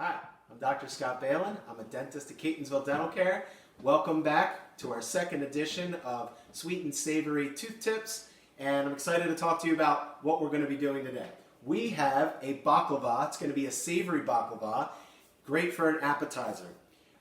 Hi, I'm Dr. Scott Baylin. I'm a dentist at Catonsville Dental Care. Welcome back to our second edition of Sweet and Savory Tooth Tips, and I'm excited to talk to you about what we're going to be doing today. We have a baklava. It's going to be a savory baklava, great for an appetizer.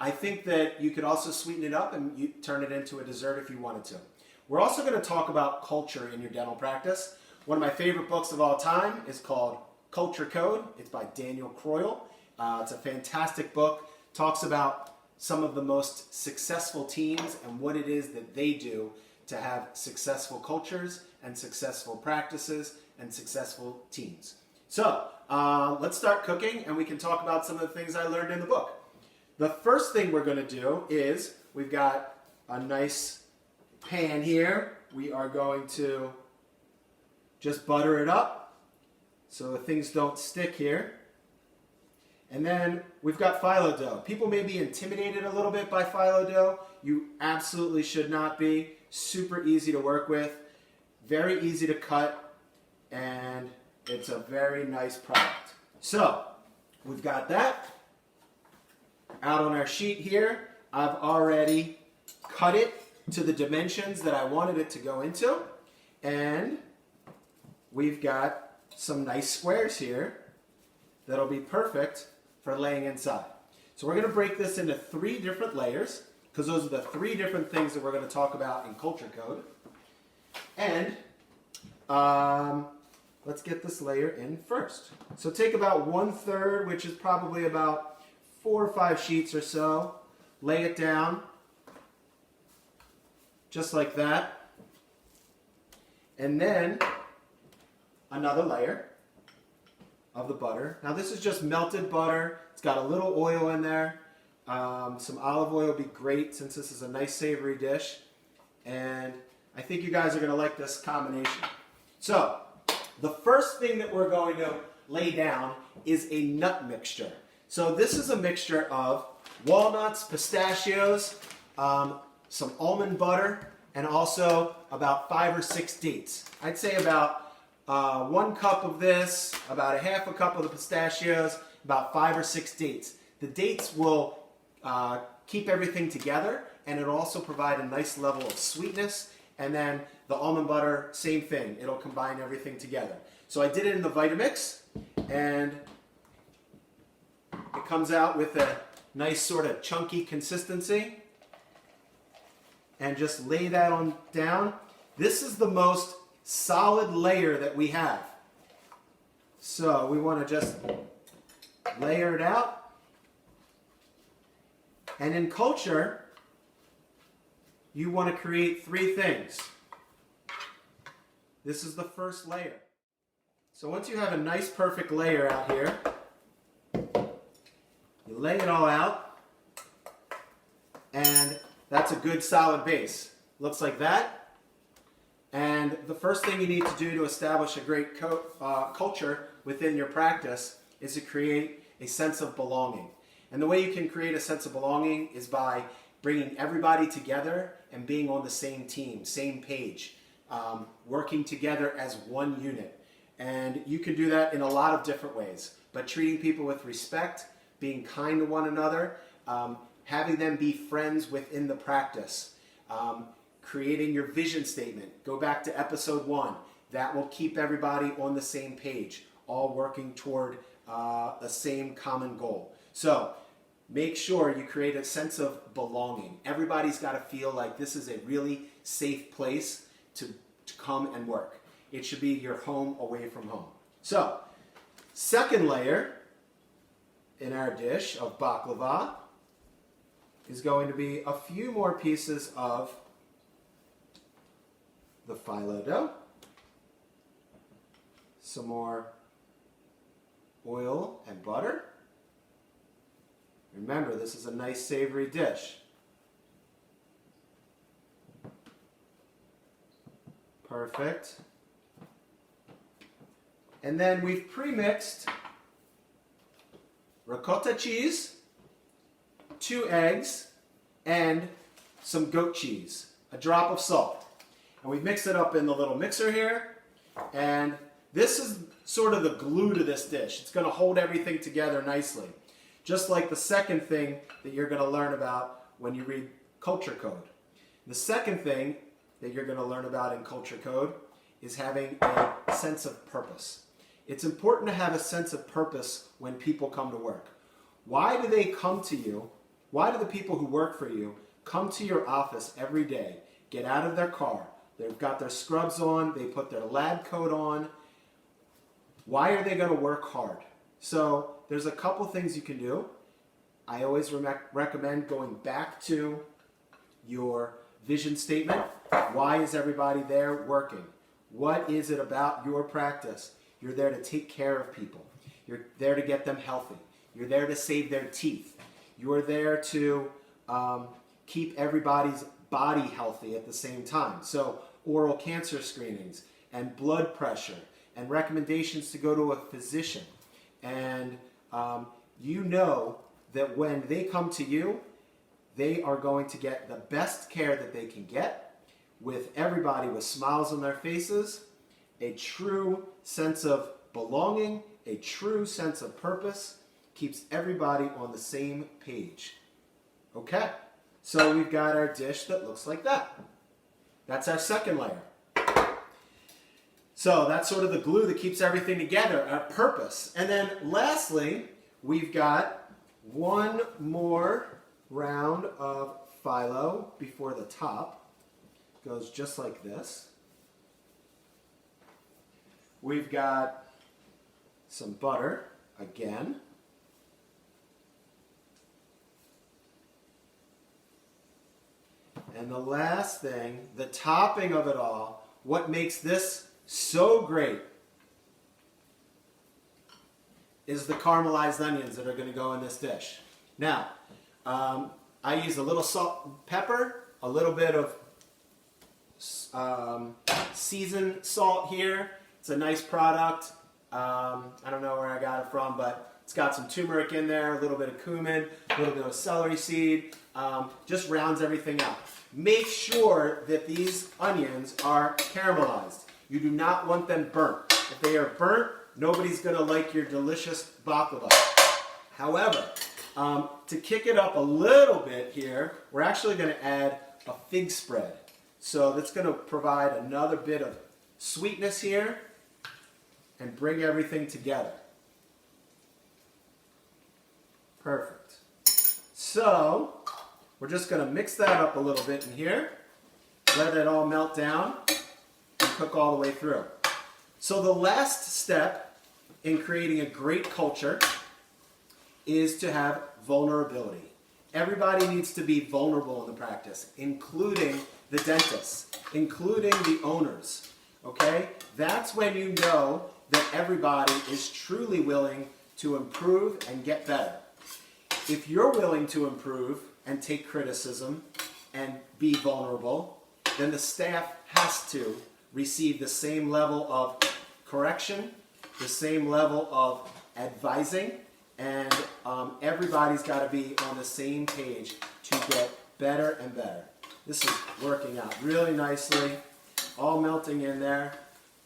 I think that you could also sweeten it up and you turn it into a dessert if you wanted to. We're also going to talk about culture in your dental practice. One of my favorite books of all time is called Culture Code. It's by Daniel Croyle. It's a fantastic book. Talks about some of the most successful teams and what it is that they do to have successful cultures and successful practices and successful teams. So let's start cooking and we can talk about some of the things I learned in the book. The first thing we're going to do is we've got a nice pan here. We are going to just butter it up so the things don't stick here. And then we've got phyllo dough. People may be intimidated a little bit by phyllo dough. You absolutely should not be. Super easy to work with, very easy to cut, and it's a very nice product. So we've got that out on our sheet here. I've already cut it to the dimensions that I wanted it to go into, and we've got some nice squares here that'll be perfect for laying inside. So we're going to break this into 3 different layers because those are the 3 different things that we're going to talk about in Culture Code. And let's get this layer in first. So take about 1/3, which is probably about 4 or 5 sheets or so. Lay it down just like that. And then another layer of the butter. Now this is just melted butter. It's got a little oil in there. Some olive oil would be great since this is a nice savory dish. And I think you guys are going to like this combination. So the first thing that we're going to lay down is a nut mixture. So this is a mixture of walnuts, pistachios, some almond butter, and also about 5 or 6 dates. I'd say about 1 cup of this, about 1/2 cup of the pistachios, about 5 or 6 dates. The dates will keep everything together, and it'll also provide a nice level of sweetness. And then the almond butter, same thing. It'll combine everything together. So I did it in the Vitamix, and it comes out with a nice sort of chunky consistency. And just lay that on down. This is the most solid layer that we have. So we want to just layer it out. And in culture, you want to create 3 things. This is the first layer. So once you have a nice perfect layer out here, you lay it all out, and that's a good solid base. Looks like that. And the first thing you need to do to establish a great culture within your practice is to create a sense of belonging. And the way you can create a sense of belonging is by bringing everybody together and being on the same team, same page, working together as one unit. And you can do that in a lot of different ways, but treating people with respect, being kind to one another, having them be friends within the practice, creating your vision statement. Go back to episode 1. That will keep everybody on the same page, all working toward the same common goal. So make sure you create a sense of belonging. Everybody's got to feel like this is a really safe place to come and work. It should be your home away from home. So, second layer in our dish of baklava is going to be a few more pieces of the phyllo dough, some more oil and butter. Remember, this is a nice savory dish. Perfect. And then we've pre-mixed ricotta cheese, 2 eggs, and some goat cheese, a drop of salt. And we've mixed it up in the little mixer here, and this is sort of the glue to this dish. It's going to hold everything together nicely. just like the second thing that you're going to learn about when you read culture code. The second thing that you're going to learn about in culture code is having a sense of purpose. It's important to have a sense of purpose when people come to work. Why do they come to you? Why do the people who work for you come to your office every day, get out of their car, they've got their scrubs on, they put their lab coat on? Why are they going to work hard? So there's a couple things you can do. I always recommend going back to your vision statement. Why is everybody there working? What is it about your practice? You're there to take care of people. You're there to get them healthy. You're there to save their teeth. You're there to keep everybody's body healthy at the same time. So oral cancer screenings and blood pressure and recommendations to go to a physician. And you know that when they come to you, they are going to get the best care that they can get, with everybody with smiles on their faces, a true sense of belonging, a true sense of purpose, keeps everybody on the same page. Okay, so we've got our dish that looks like that. That's our second layer. So that's sort of the glue that keeps everything together, our purpose. And then lastly, we've got one more round of phyllo before the top. Goes just like this. We've got some butter again. And the last thing, the topping of it all, what makes this so great is the caramelized onions that are going to go in this dish. Now, I use a little salt and pepper, a little bit of seasoned salt here. It's a nice product. I don't know where I got it from, but it's got some turmeric in there, a little bit of cumin, a little bit of celery seed. Just rounds everything out. Make sure that these onions are caramelized. You do not want them burnt. If they are burnt, nobody's going to like your delicious baklava. However, to kick it up a little bit here, we're actually going to add a fig spread. So that's going to provide another bit of sweetness here and bring everything together. Perfect. So we're just going to mix that up a little bit in here, let it all melt down, and cook all the way through. So the last step in creating a great culture is to have vulnerability. Everybody needs to be vulnerable in the practice, including the dentists, including the owners. Okay? That's when you know that everybody is truly willing to improve and get better. If you're willing to improve and take criticism and be vulnerable, then the staff has to receive the same level of correction, the same level of advising, and everybody's got to be on the same page to get better and better. This is working out really nicely, all melting in there.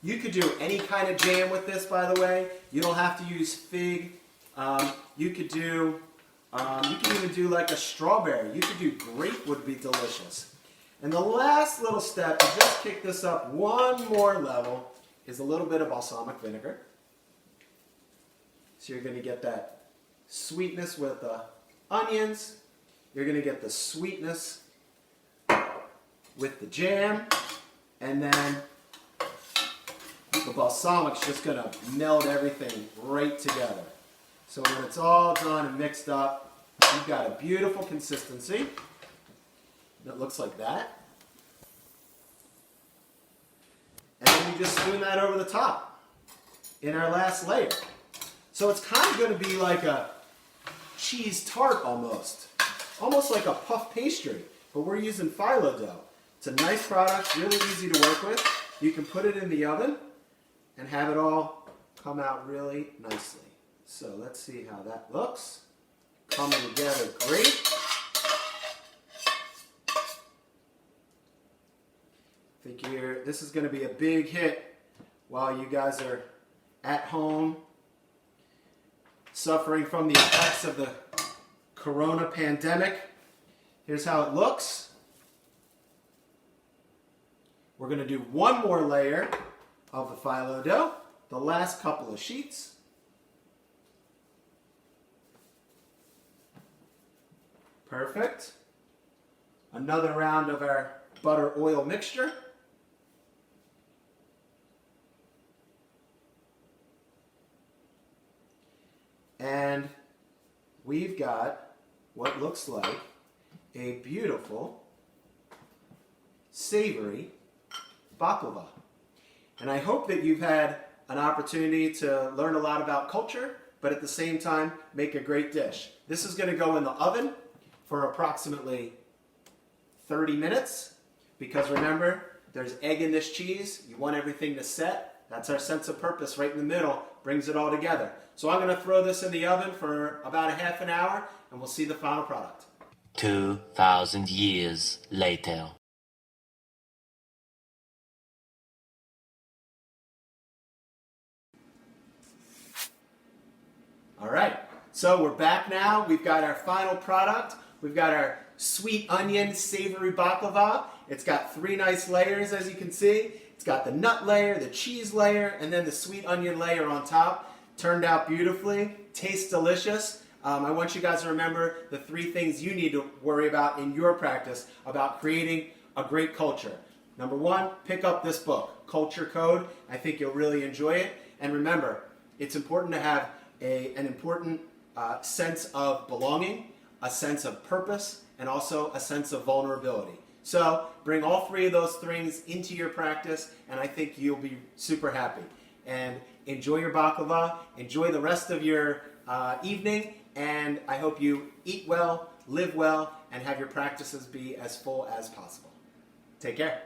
You could do any kind of jam with this, by the way. You don't have to use fig. You could even do like a strawberry. You could do grape, would be delicious. And the last little step to just kick this up one more level is a little bit of balsamic vinegar. So you're going to get that sweetness with the onions. You're going to get the sweetness with the jam. And then the balsamic's just going to meld everything right together. So when it's all done and mixed up, you've got a beautiful consistency that looks like that. And then you just spoon that over the top in our last layer. So it's kind of going to be like a cheese tart almost like a puff pastry, but we're using phyllo dough. It's a nice product, really easy to work with. You can put it in the oven and have it all come out really nicely. So let's see how that looks. Coming together great. I think this is going to be a big hit while you guys are at home suffering from the effects of the Corona pandemic. Here's how it looks. We're going to do one more layer of the phyllo dough, the last couple of sheets. Perfect. Another round of our butter oil mixture. And we've got what looks like a beautiful savory baklava. And I hope that you've had an opportunity to learn a lot about culture, but at the same time make a great dish. This is going to go in the oven for approximately 30 minutes, because remember, there's egg in this cheese. You want everything to set. That's our sense of purpose right in the middle, brings it all together. So I'm going to throw this in the oven for about a half an hour, and we'll see the final product. 2,000 years later. All right, so we're back now. We've got our final product. We've got our sweet onion savory baklava. It's got 3 nice layers, as you can see. It's got the nut layer, the cheese layer, and then the sweet onion layer on top. Turned out beautifully, tastes delicious. I want you guys to remember the 3 things you need to worry about in your practice about creating a great culture. Number 1, pick up this book, Culture Code. I think you'll really enjoy it. And remember, it's important to have an important sense of belonging, a sense of purpose, and also a sense of vulnerability. So bring all 3 of those things into your practice, and I think you'll be super happy. And enjoy your baklava, enjoy the rest of your evening, and I hope you eat well, live well, and have your practices be as full as possible. Take care.